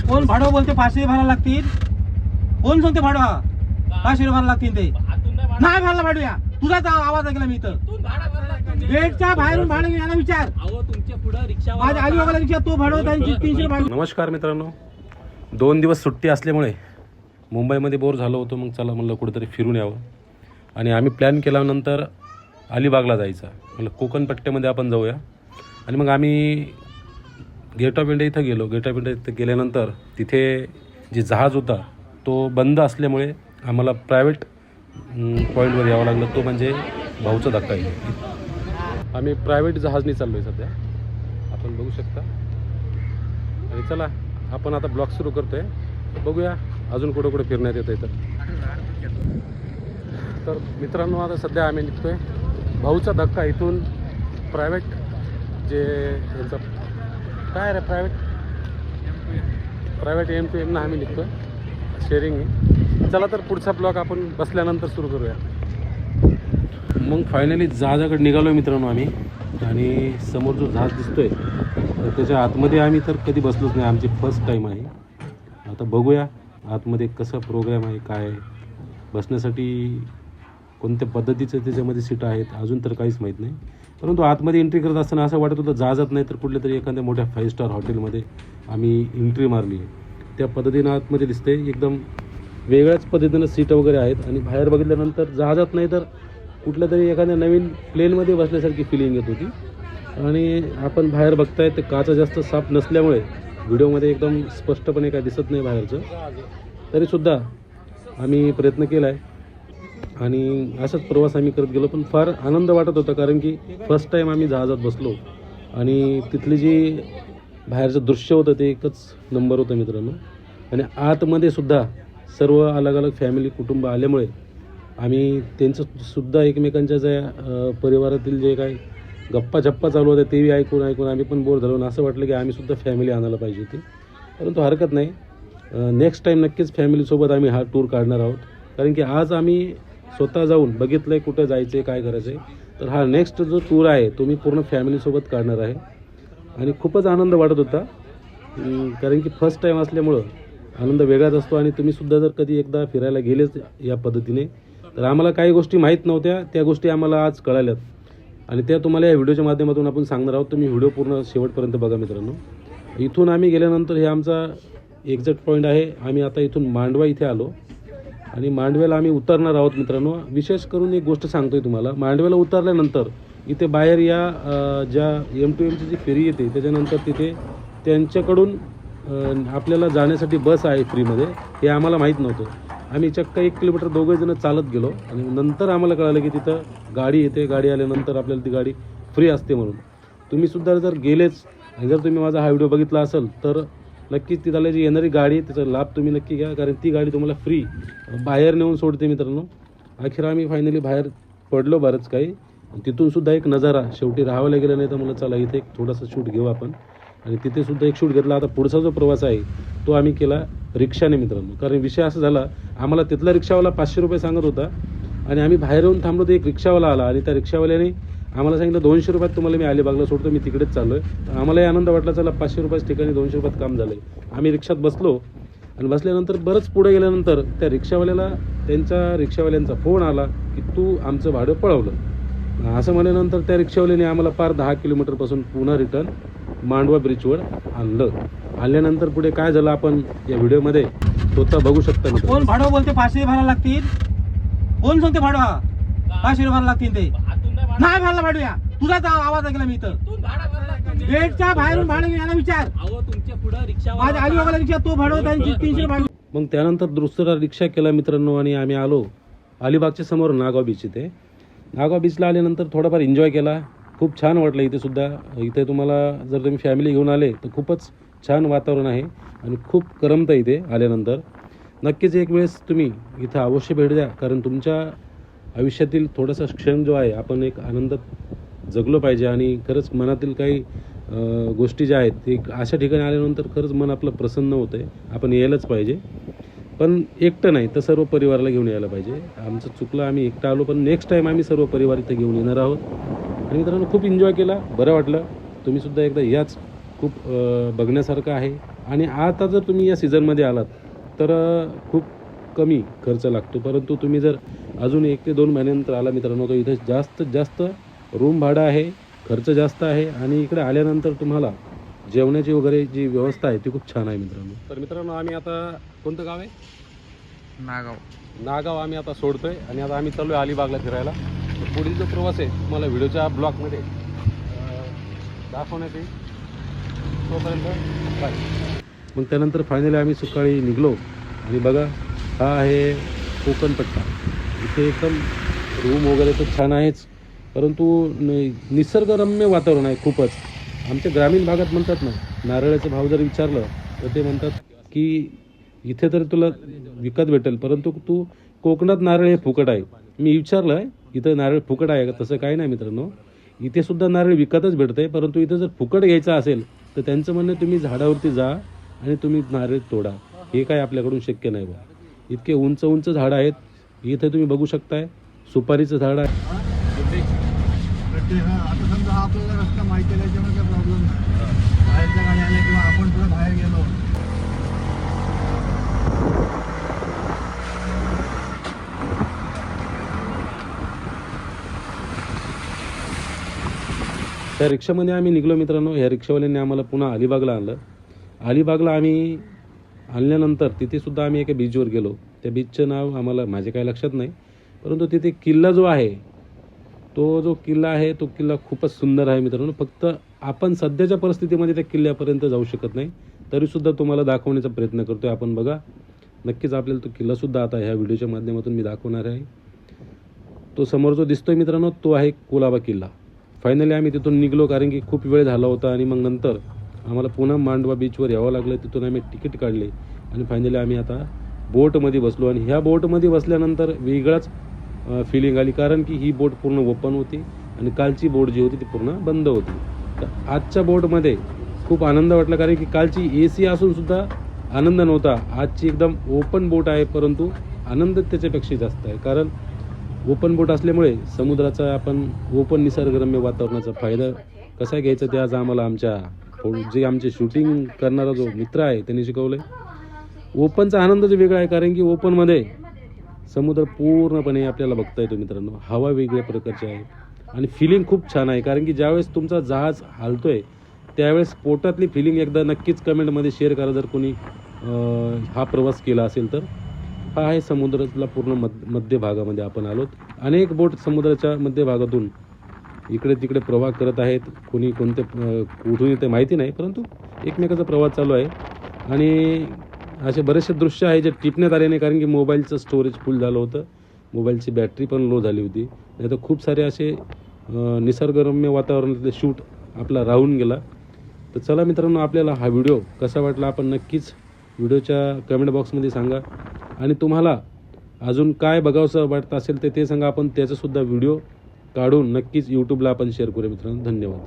कोण भाडं बोलते 500 भरायला लागतील? कोण सांगते भाडं 500 भरायला लागतील? ते नाही भरायला भाडं. या तुझाच आवाज ऐकला मी इथं. गेटच्या बाहेरून भाडं घ्यायला विचार. तुमच्या पुढे रिक्षा माझ्या आजूबाजूला रिक्षा तो भाडं त्यांची 300 भाडं. नमस्कार मित्रांनो, 2 दिवस सुट्टी असल्यामुळे मुंबईमध्ये बोर झालो होतो. मग चला म्हणलं कुठेतरी फिरून यावं आणि आम्ही प्लॅन केल्यानंतर अलिबागला जायचा. म्हणलं कोकण पट्ट्यामध्ये आपण जाऊया. आणि मग आम्ही गेट ऑफ इंडिया इथं गेलो. गेट ऑफ इंडिया इथं गेल्यानंतर तिथे जे जहाज होता तो बंद असल्यामुळे आम्हाला प्रायव्हेट पॉईंटवर यावं लागलं. तो म्हणजे भाऊचा धक्का आहे. आम्ही प्रायव्हेट जहाजनी चाललो आहे सध्या, आपण बघू शकता. आणि चला आपण आता ब्लॉग सुरू करतो आहे. बघूया अजून कुठं कुठं फिरण्यात येतं आहे. तर मित्रांनो आता सध्या आम्ही निघतो आहे भाऊचा धक्का इथून प्रायव्हेट जे यांचा काय रे प्रायव्हेट M2M आम्ही निघतो आहे शेअरिंग. चला तर पुढचा ब्लॉग आपण बसल्यानंतर सुरू करूया. मग फायनली जहाजाकडे निघालो आहे मित्रांनो आम्ही. आणि समोर जो जहाज दिसतोय तर त्याच्या आतमध्ये आम्ही तर कधी बसलोच नाही. आमची फर्स्ट टाईम आहे. आता बघूया आतमध्ये कसं प्रोग्राम आहे, काय बसण्यासाठी कोणत्या पद्धतीचं त्याच्यामध्ये सीट आहेत अजून तर काहीच माहीत नाही. परंतु आतमध्ये एंट्री करत असताना असं वाटत होतं जहाजात नाही तर कुठल्या तरी एखाद्या मोठ्या 5 स्टार हॉटेलमध्ये आम्ही एंट्री मारली आहे. त्या पद्धतीनं आतमध्ये दिसते. एकदम वेगळ्याच पद्धतीनं सीट वगैरे आहेत. आणि बाहेर बघितल्यानंतर जहाजात नाही तर कुठल्या तरी एखाद्या नवीन प्लेनमध्ये बसल्यासारखी फिलिंग येत होती. आणि आपण बाहेर बघताय तर काचा जास्त साफ नसल्यामुळे व्हिडिओमध्ये एकदम स्पष्टपणे काय दिसत नाही बाहेरचं. तरीसुद्धा आम्ही प्रयत्न केला आहे आणि असाच प्रवास आम्ही करत गेलो. पण फार आनंद वाटत होता कारण की फर्स्ट टाईम आम्ही जहाजात बसलो आणि तिथली जी बाहेरचं दृश्य होतं ते एकच नंबर होतं मित्रांनो. आणि आतमध्ये सुद्धा सर्व अलग अलग फॅमिली कुटुंब आल्यामुळे आम्ही त्यांचंसुद्धा एकमेकांच्या ज्या परिवारातील जे काय गप्पा झप्पा चालू होत्या तेही ऐकून आम्ही पण बोर झालो. असं वाटलं की आम्हीसुद्धा फॅमिली आणायला पाहिजे होती. परंतु हरकत नाही, नेक्स्ट टाईम नक्कीच फॅमिलीसोबत आम्ही हा टूर काढणार आहोत. कारण की आज आम्ही स्वतः जाऊन बघितलं आहे कुठं जायचं आहे, काय करायचं आहे. तर हा नेक्स्ट जो टूर आहे तो मी पूर्ण फॅमिलीसोबत काढणार आहे. आणि खूपच आनंद वाटत होता कारण की फर्स्ट टाईम असल्यामुळं आनंद वेगळाच असतो. आणि तुम्हीसुद्धा जर कधी एकदा फिरायला गेलेच या पद्धतीने तर आम्हाला काही गोष्टी माहीत नव्हत्या, त्या गोष्टी आम्हाला आज कळाल्यात आणि त्या तुम्हाला या व्हिडिओच्या माध्यमातून आपण सांगणार आहोत. तुम्ही व्हिडिओ पूर्ण शेवटपर्यंत बघा मित्रांनो. इथून आम्ही गेल्यानंतर हे आमचा एक्झॅक्ट पॉईंट आहे. आम्ही आता इथून मांडवा इथे आलो आणि मांडव्याला आम्ही उतरणार आहोत मित्रांनो. विशेष करून एक गोष्ट सांगतोय तुम्हाला, मांडव्याला उतरल्यानंतर इथे बाहेर या ज्या M2Mची जी फेरी येते त्याच्यानंतर तिथे त्यांच्याकडून आपल्याला जाण्यासाठी बस आहे फ्रीमध्ये. हे आम्हाला माहीत नव्हतं. आम्ही चक्क 1 किलोमीटर दोघंजण चालत गेलो आणि नंतर आम्हाला कळालं की तिथं गाडी येते. गाडी आल्यानंतर आपल्याला ती गाडी फ्री असते म्हणून. तुम्हीसुद्धा जर गेलेच आणि जर तुम्ही माझा हा व्हिडिओ बघितला असेल तर नक्कीच तिथला जी येणारी गाडी आहे त्याचा लाभ तुम्ही नक्की घ्या कारण ती गाडी तुम्हाला फ्री बाहेर नेऊन सोडते मित्रांनो. अखेर आम्ही फायनली बाहेर पडलो बरंच काही. तिथूनसुद्धा एक नजारा, शेवटी राहावं गेलं नाही तर मला चला इथे एक थोडासा शूट घेऊ आपण. आणि तिथेसुद्धा एक शूट घेतला. आता पुढचा जो प्रवास आहे तो आम्ही केला रिक्षाने मित्रांनो. कारण विषय असा झाला, आम्हाला तिथला रिक्षावाला 500 रुपये सांगत होता आणि आम्ही बाहेर येऊन थांबलो तर एक रिक्षावाला आला आणि त्या रिक्षावाल्याने आम्हाला सांगितलं 200 रुपयात तुम्हाला मी अलिबागला सोडतो, मी तिकडेच चाललो आहे. तर आम्हालाही आनंद वाटला, चला 500 रुपयाच्या ठिकाणी 200 रुपयात काम झालं आहे. आम्ही रिक्षात बसलो आणि बसल्यानंतर बरंच पुढे गेल्यानंतर त्या रिक्षावाल्याला त्यांच्या रिक्षावाल्यांचा फोन आला की तू आमचं भाडं पळवलं. असं म्हणल्यानंतर त्या रिक्षावाल्याने आम्हाला पार 10 किलोमीटरपासून पुन्हा रिटर्न मांडवा ब्रिजवर आणल्यानंतर पुढे काय झालं आपण या व्हिडिओमध्ये स्वतः बघू शकता. कोण भाडं बोलते 500 भरायला लागतील? कोण सांगते भाडं 500 भरायला लागतील? ते नाही भरायला भाडं. या तुझाच आवाज ऐकला मी इथं. गेटच्या बाहेरून भाडं घ्यायला विचार. तुमच्या पुढे रिक्षा माझ्या आजूबाजूला रिक्षा तो भाडं त्यांची 300 भाडं. मग त्यानंतर दुसरा रिक्षा केला मित्रांनो आणि आम्ही आलो अलिबागच्या समोर नागाव बीच. इथे नागाव बीचला आल्यानंतर थोडाफार एन्जॉय केला. खूप छान वाटलं इथे सुद्धा. इथे तुम्हाला जर तुम्ही फॅमिली घेऊन आले तर खूपच छान वातावरण आहे आणि खूप करमतं इथे आल्यानंतर. नक्कीच एक वेळेस तुम्ही इथं अवश्य भेट द्या कारण तुमच्या आयुष्यातील थोडासा क्षण जो आहे आपण एक आनंदात जगलो पाहिजे. आणि खरंच मनातील काही गोष्टी ज्या आहेत ते अशा ठिकाणी आल्यानंतर खरंच मन आपलं प्रसन्न होतं आहे. आपण यायलाच पाहिजे. पण एकटं नाही तर सर्व परिवाराला घेऊन यायला पाहिजे. आमचं चुकलं, आम्ही एकटं आलो, पण नेक्स्ट टाईम आम्ही सर्व परिवार इथं घेऊन येणार आहोत. आणि मित्रांनो खूप एन्जॉय केला, बरं वाटलं. तुम्हीसुद्धा एकदा याच, खूप बघण्यासारखं आहे. आणि आता जर तुम्ही या सीझनमध्ये आलात तर खूप कमी खर्च लागतो, परंतु तुम्ही जर अजून 1 ते 2 महिन्यानंतर आला मित्रांनो तर इथे जास्तीत जास्त रूम भाडं आहे, खर्च जास्त आहे आणि इकडे आल्यानंतर तुम्हाला जेवणाची वगैरे जी व्यवस्था आहे ती खूप छान आहे मित्रांनो. तर मित्रांनो आम्ही आता कोणतं गाव आहे? नागाव आम्ही आता सोडतोय आणि आता आम्ही चालू आहे अलिबागला फिरायला. तर पुढील जो प्रवास आहे तुम्हाला व्हिडिओच्या ब्लॉगमध्ये दाखवण्यात येईल. तोपर्यंत बाय. मग त्यानंतर फायनली आम्ही सकाळी निघलो आणि बघा हा आहे कोकण पट्टा. इथे एकदम रूम वगैरे तर छान आहेच, परंतु निसर्गरम्य वातावरण आहे खूपच. आमच्या ग्रामीण भागात म्हणतात ना, नारळाचा भाव जर विचारलं तर ते म्हणतात की इथे तर तुला विकत भेटेल, परंतु तू कोकणात नारळ हे फुकट आहे. मी विचारलं आहे इथं नारळ फुकट आहे का? तसं काही नाही मित्रांनो, इथे सुद्धा नारळ विकतच भेटतं आहे. परंतु इथं जर फुकट घ्यायचं असेल तर त्यांचं म्हणणं तुम्ही झाडावरती जा आणि तुम्ही नारळ तोडा. हे काय आपल्याकडून शक्य नाही बा. इतके उंच उंच झाडं आहेत. इथे तुम्ही बघू शकताय सुपारीचं झाड आहे. आता समजा हा आपल्याला रस्ता माहिती आहे त्याच्यामुळे काही प्रॉब्लेम नाही. बाहेरच्या गाड्या आल्या किंवा आपण थोडं बाहेर गेलो त्या रिक्षामध्ये आम्ही निघलो मित्रांनो. ह्या रिक्षावाल्यांनी आम्हाला पुन्हा अलिबागला आणलं. अलिबागला आम्ही आणल्यानंतर तिथे सुद्धा आम्ही एका बीचवर गेलो. त्या बीचचं नाव आम्हाला माझे काही लक्षात नाही, परंतु तिथे किल्ला जो आहे तो जो किल्ला आहे तो किल्ला खूपच सुंदर आहे मित्रांनो. फक्त आपण सध्याच्या परिस्थितीमध्ये त्या किल्ल्यापर्यंत जाऊ शकत नाही, तरीसुद्धा तुम्हाला दाखवण्याचा प्रयत्न करतो आहे आपण. बघा नक्कीच आपल्याला तो किल्लासुद्धा आता ह्या व्हिडिओच्या माध्यमातून मी दाखवणार आहे. तो समोर जो दिसतोय मित्रांनो तो आहे कुलाबा किल्ला. फायनली आम्ही तिथून निघलो कारण की खूप वेळ झाला होता आणि मग नंतर आम्हाला पुन्हा मांडवा बीचवर यावं लागलं. तिथून आम्ही तिकीट काढले आणि फायनली आम्ही आता बोटमध्ये बसलो. आणि ह्या बोटमध्ये बसल्यानंतर वेगळाच फिलिंग आली, कारण की ही बोट पूर्ण ओपन होती आणि कालची बोट जी होती ती पूर्ण बंद होती. तर आजच्या बोटमध्ये खूप आनंद वाटला, कारण की कालची AC असूनसुद्धा आनंद नव्हता. आजची एकदम ओपन बोट आहे, परंतु आनंद त्याच्यापेक्षा जास्त आहे. कारण ओपन बोट असल्यामुळे समुद्राचा आपण ओपन निसर्गरम्य वातावरणाचा फायदा कसा घ्यायचा ते आज आम्हाला आमच्या जे आमचे शूटिंग करणारा जो मित्र आहे त्यांनी शिकवलं आहे. ओपनचा आनंदच वेगळा आहे, कारण की ओपनमध्ये समुद्र पूर्णपणे आपल्याला बघता येतो मित्रांनो. हवा वेगळ्या प्रकारची आहे आणि फिलिंग खूप छान आहे, कारण की ज्यावेळेस तुमचा जहाज हालतोय त्यावेळेस पोटातली फिलिंग एकदा नक्कीच कमेंटमध्ये शेअर करा जर कोणी हा प्रवास केला असेल तर. हा आहे समुद्रातला पूर्ण मध्य भागामध्ये आपण आलोत. अनेक बोट समुद्राच्या मध्यभागातून इकडे तिकडे प्रवाह करत आहेत. कोणी कोणते कुठून येते माहिती नाही, परंतु एकमेकाचा प्रवास चालू आहे. आणि असे बरेचसे दृश्य आहे जे टिपण्यात आले नाही, कारण की मोबाईलचं स्टोरेज फुल झालं होतं, मोबाईलची बॅटरी पण लो झाली होती. नाही तर खूप सारे असे निसर्गरम्य वातावरणातले शूट आपला राहून गेला. तर चला मित्रांनो, आपल्याला हा व्हिडिओ कसा वाटला आपण नक्कीच व्हिडिओच्या कमेंट बॉक्समध्ये सांगा. आणि तुम्हाला अजून काय बघावंसं वाटतं असेल तर ते सांगा. आपण त्याचासुद्धा व्हिडिओ काढून नक्कीच यूट्यूबला आपण शेअर करूया मित्रांनो. धन्यवाद.